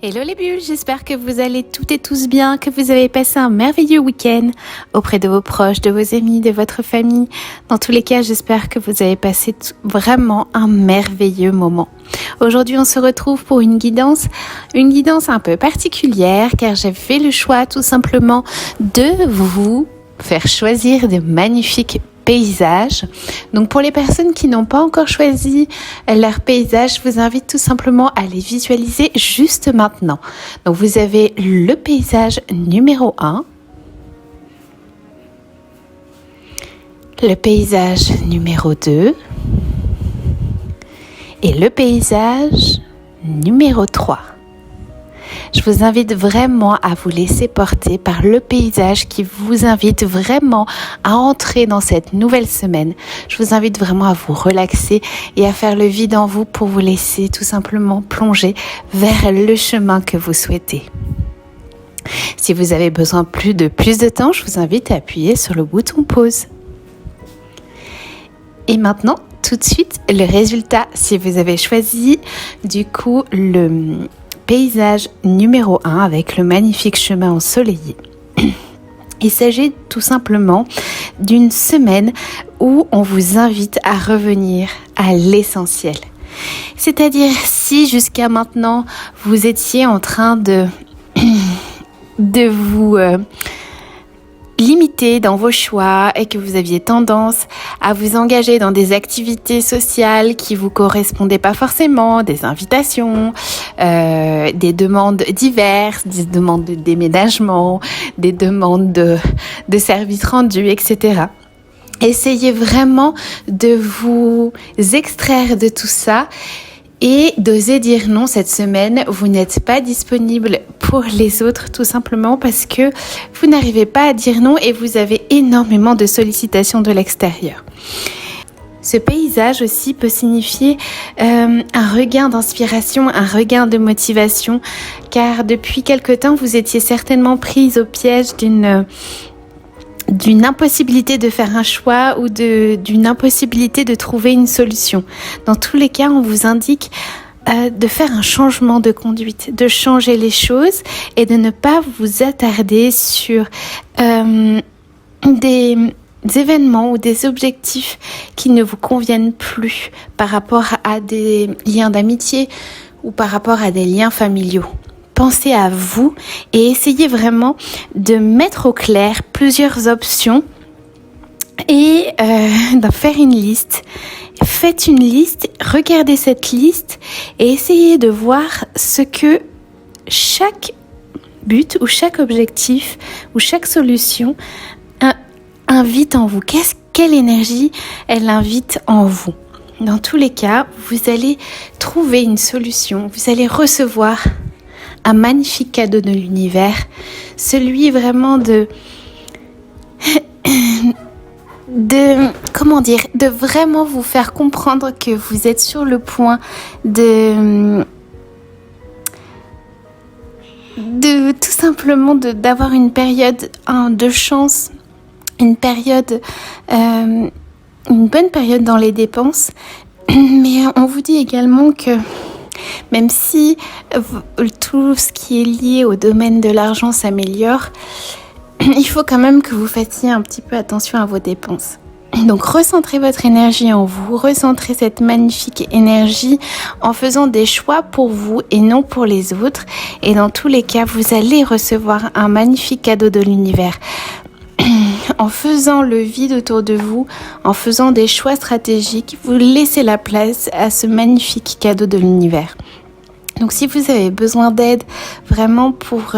Hello les bulles, j'espère que vous allez toutes et tous bien, que vous avez passé un merveilleux week-end auprès de vos proches, de vos amis, de votre famille. Dans tous les cas, j'espère que vous avez passé vraiment un merveilleux moment. Aujourd'hui, on se retrouve pour une guidance un peu particulière car j'ai fait le choix tout simplement de vous faire choisir de magnifiques paysages. Donc pour les personnes qui n'ont pas encore choisi leur paysage, je vous invite tout simplement à les visualiser juste maintenant. Donc vous avez le paysage numéro 1, le paysage numéro 2 et le paysage numéro 3. Je vous invite vraiment à vous laisser porter par le paysage qui vous invite vraiment à entrer dans cette nouvelle semaine. Je vous invite vraiment à vous relaxer et à faire le vide en vous pour vous laisser tout simplement plonger vers le chemin que vous souhaitez. Si vous avez besoin de plus de temps, je vous invite à appuyer sur le bouton pause. Et maintenant, tout de suite, le résultat. Si vous avez choisi du coup le paysage numéro 1 avec le magnifique chemin ensoleillé. Il s'agit tout simplement d'une semaine où on vous invite à revenir à l'essentiel. C'est-à-dire si jusqu'à maintenant vous étiez en train de vous limité dans vos choix et que vous aviez tendance à vous engager dans des activités sociales qui vous correspondaient pas forcément, des invitations, des demandes diverses, des demandes de déménagement, des demandes de services rendus, etc. Essayez vraiment de vous extraire de tout ça et d'oser dire non cette semaine. Vous n'êtes pas disponible pour les autres tout simplement parce que vous n'arrivez pas à dire non et vous avez énormément de sollicitations de l'extérieur. Ce paysage aussi peut signifier un regain d'inspiration, un regain de motivation car depuis quelque temps vous étiez certainement prise au piège d'une impossibilité de faire un choix ou d'une impossibilité de trouver une solution. Dans tous les cas, on vous indique de faire un changement de conduite, de changer les choses et de ne pas vous attarder sur des événements ou des objectifs qui ne vous conviennent plus par rapport à des liens d'amitié ou par rapport à des liens familiaux. Pensez à vous et essayez vraiment de mettre au clair plusieurs options et d'en faire une liste. Faites une liste, regardez cette liste et essayez de voir ce que chaque but ou chaque objectif ou chaque solution invite en vous. Quelle énergie elle invite en vous. Dans tous les cas, vous allez trouver une solution, vous allez recevoir un magnifique cadeau de l'univers, celui vraiment de vraiment vous faire comprendre que vous êtes sur le point de tout simplement d'avoir une période de chance, une bonne période dans les dépenses, mais on vous dit également que même si tout ce qui est lié au domaine de l'argent s'améliore, il faut quand même que vous fassiez un petit peu attention à vos dépenses. Donc recentrez votre énergie en vous, recentrez cette magnifique énergie en faisant des choix pour vous et non pour les autres. Et dans tous les cas, vous allez recevoir un magnifique cadeau de l'univers. En faisant le vide autour de vous, en faisant des choix stratégiques, vous laissez la place à ce magnifique cadeau de l'univers. Donc si vous avez besoin d'aide vraiment pour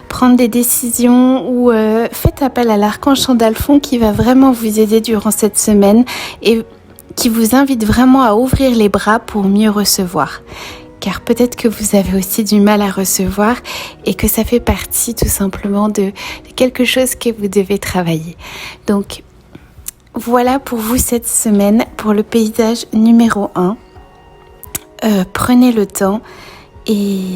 prendre des décisions ou faites appel à l'archange Sandalphon qui va vraiment vous aider durant cette semaine et qui vous invite vraiment à ouvrir les bras pour mieux recevoir. Car peut-être que vous avez aussi du mal à recevoir et que ça fait partie tout simplement de quelque chose que vous devez travailler. Donc voilà pour vous cette semaine, pour le paysage numéro 1. Prenez le temps et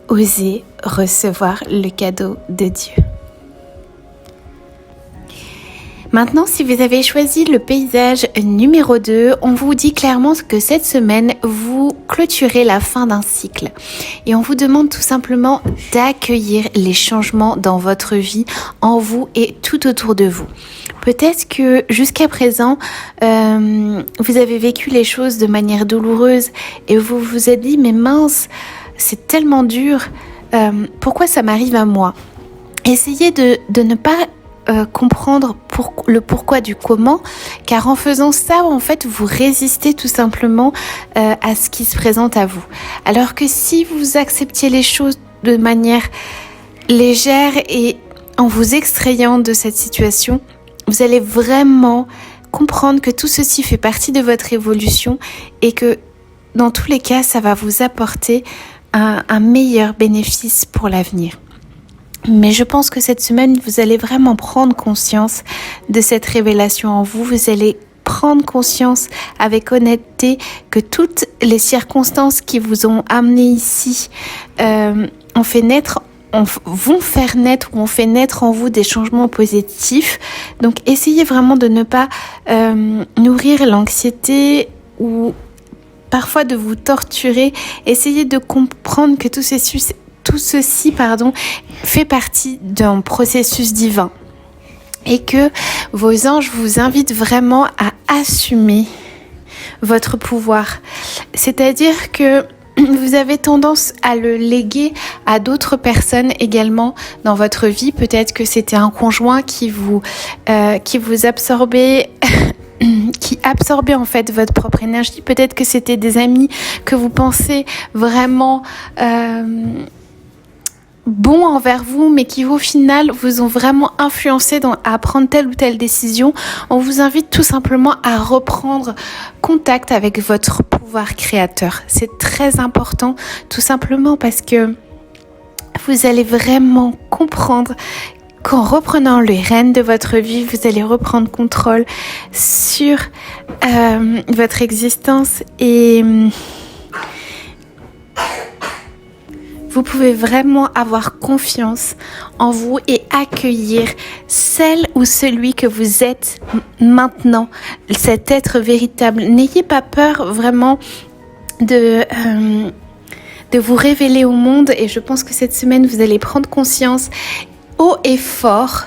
osez recevoir le cadeau de Dieu. Maintenant, si vous avez choisi le paysage numéro 2, on vous dit clairement que cette semaine, vous clôturez la fin d'un cycle. Et on vous demande tout simplement d'accueillir les changements dans votre vie, en vous et tout autour de vous. Peut-être que jusqu'à présent, vous avez vécu les choses de manière douloureuse et vous vous êtes dit « mais mince, c'est tellement dur, pourquoi ça m'arrive à moi ?» Essayez de ne pas comprendre le pourquoi du comment, car en faisant ça, en fait, vous résistez tout simplement à ce qui se présente à vous. Alors que si vous acceptiez les choses de manière légère et en vous extrayant de cette situation, vous allez vraiment comprendre que tout ceci fait partie de votre évolution et que dans tous les cas, ça va vous apporter un meilleur bénéfice pour l'avenir. Mais je pense que cette semaine, vous allez vraiment prendre conscience de cette révélation en vous. Vous allez prendre conscience avec honnêteté que toutes les circonstances qui vous ont amené ici vont faire naître ou ont fait naître en vous des changements positifs. Donc, essayez vraiment de ne pas nourrir l'anxiété ou parfois de vous torturer. Essayez de comprendre que tout ceci fait partie d'un processus divin et que vos anges vous invitent vraiment à assumer votre pouvoir. C'est-à-dire que vous avez tendance à le léguer à d'autres personnes également dans votre vie. Peut-être que c'était un conjoint qui vous absorbait qui absorbait en fait votre propre énergie. Peut-être que c'était des amis que vous pensez vraiment bons envers vous, mais qui au final vous ont vraiment influencé à prendre telle ou telle décision. On vous invite tout simplement à reprendre contact avec votre pouvoir créateur. C'est très important, tout simplement parce que vous allez vraiment comprendre qu'en reprenant les rênes de votre vie, vous allez reprendre contrôle sur votre existence et vous pouvez vraiment avoir confiance en vous et accueillir celle ou celui que vous êtes maintenant, cet être véritable. N'ayez pas peur vraiment de vous révéler au monde et je pense que cette semaine, vous allez prendre conscience haut et fort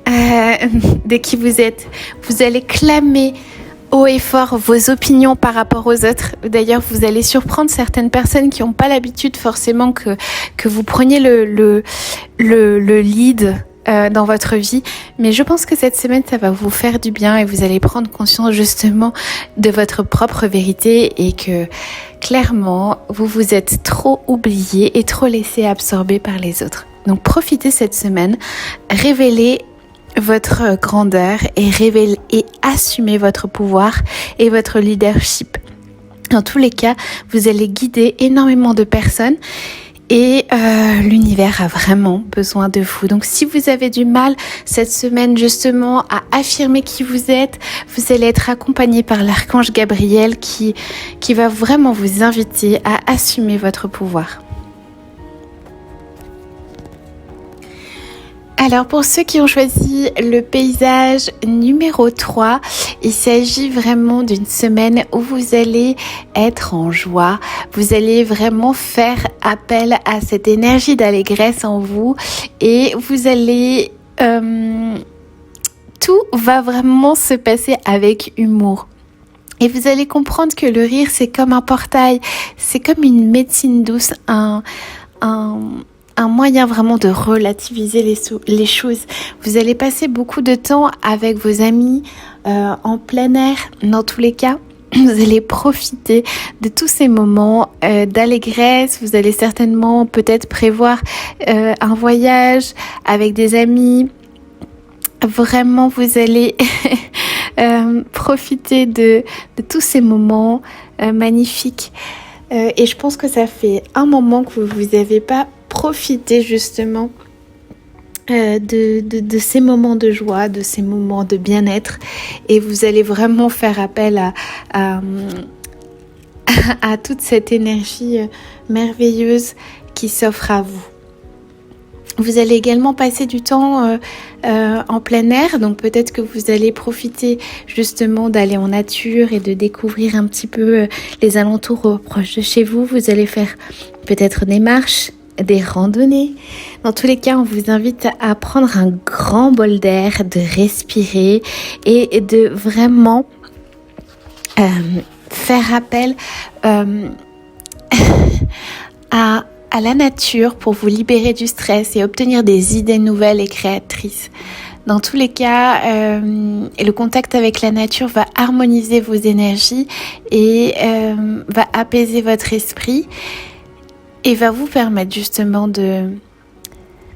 de qui vous êtes. Vous allez clamer haut et fort vos opinions par rapport aux autres. D'ailleurs, vous allez surprendre certaines personnes qui n'ont pas l'habitude forcément que vous preniez le lead dans votre vie. Mais je pense que cette semaine, ça va vous faire du bien et vous allez prendre conscience justement de votre propre vérité et que clairement, vous vous êtes trop oublié et trop laissé absorber par les autres. Donc profitez cette semaine, révélez votre grandeur et assumez votre pouvoir et votre leadership. Dans tous les cas, vous allez guider énormément de personnes et l'univers a vraiment besoin de vous. Donc si vous avez du mal cette semaine justement à affirmer qui vous êtes, vous allez être accompagné par l'archange Gabriel qui va vraiment vous inviter à assumer votre pouvoir. Alors pour ceux qui ont choisi le paysage numéro 3, il s'agit vraiment d'une semaine où vous allez être en joie, vous allez vraiment faire appel à cette énergie d'allégresse en vous et vous allez... tout va vraiment se passer avec humour. Et vous allez comprendre que le rire c'est comme un portail, c'est comme une médecine douce, un moyen vraiment de relativiser les choses. Vous allez passer beaucoup de temps avec vos amis en plein air, dans tous les cas. Vous allez profiter de tous ces moments d'allégresse. Vous allez certainement peut-être prévoir un voyage avec des amis. Vraiment, vous allez profiter de tous ces moments magnifiques. Et je pense que ça fait un moment que vous n'avez pas profité justement de ces moments de joie, de ces moments de bien-être. Et vous allez vraiment faire appel à toute cette énergie merveilleuse qui s'offre à vous. Vous allez également passer du temps en plein air, donc peut-être que vous allez profiter justement d'aller en nature et de découvrir un petit peu les alentours proches de chez vous. Vous allez faire peut-être des marches, des randonnées. Dans tous les cas, on vous invite à prendre un grand bol d'air, de respirer et de vraiment faire appel à la nature pour vous libérer du stress et obtenir des idées nouvelles et créatrices. Dans tous les cas, le contact avec la nature va harmoniser vos énergies et va apaiser votre esprit et va vous permettre justement de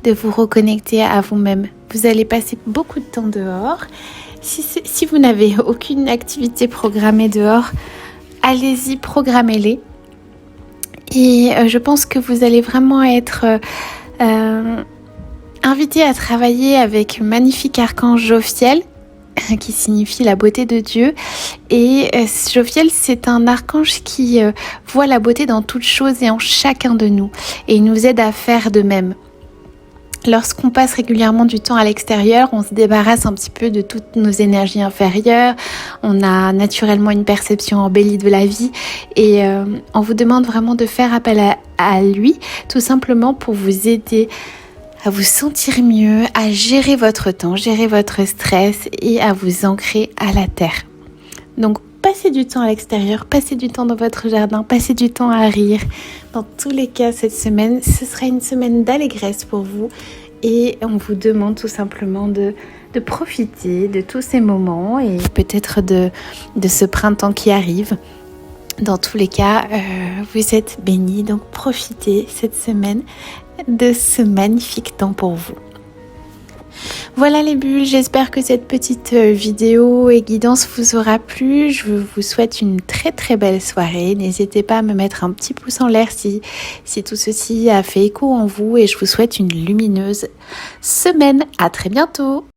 vous reconnecter à vous-même. Vous allez passer beaucoup de temps dehors. Si vous n'avez aucune activité programmée dehors, allez-y, programmez-les. Et je pense que vous allez vraiment être invité à travailler avec magnifique archange Jophiel, qui signifie la beauté de Dieu. Et Jophiel, c'est un archange qui voit la beauté dans toute chose et en chacun de nous. Et il nous aide à faire de même. Lorsqu'on passe régulièrement du temps à l'extérieur, on se débarrasse un petit peu de toutes nos énergies inférieures. On a naturellement une perception embellie de la vie et on vous demande vraiment de faire appel à lui, tout simplement pour vous aider à vous sentir mieux, à gérer votre temps, gérer votre stress et à vous ancrer à la terre. Donc, passez du temps à l'extérieur, passez du temps dans votre jardin, passez du temps à rire. Dans tous les cas, cette semaine, ce sera une semaine d'allégresse pour vous et on vous demande tout simplement de profiter de tous ces moments et peut-être de ce printemps qui arrive. Dans tous les cas, vous êtes bénis, donc profitez cette semaine de ce magnifique temps pour vous. Voilà les bulles, j'espère que cette petite vidéo et guidance vous aura plu. Je vous souhaite une très très belle soirée. N'hésitez pas à me mettre un petit pouce en l'air si tout ceci a fait écho en vous et je vous souhaite une lumineuse semaine. À très bientôt.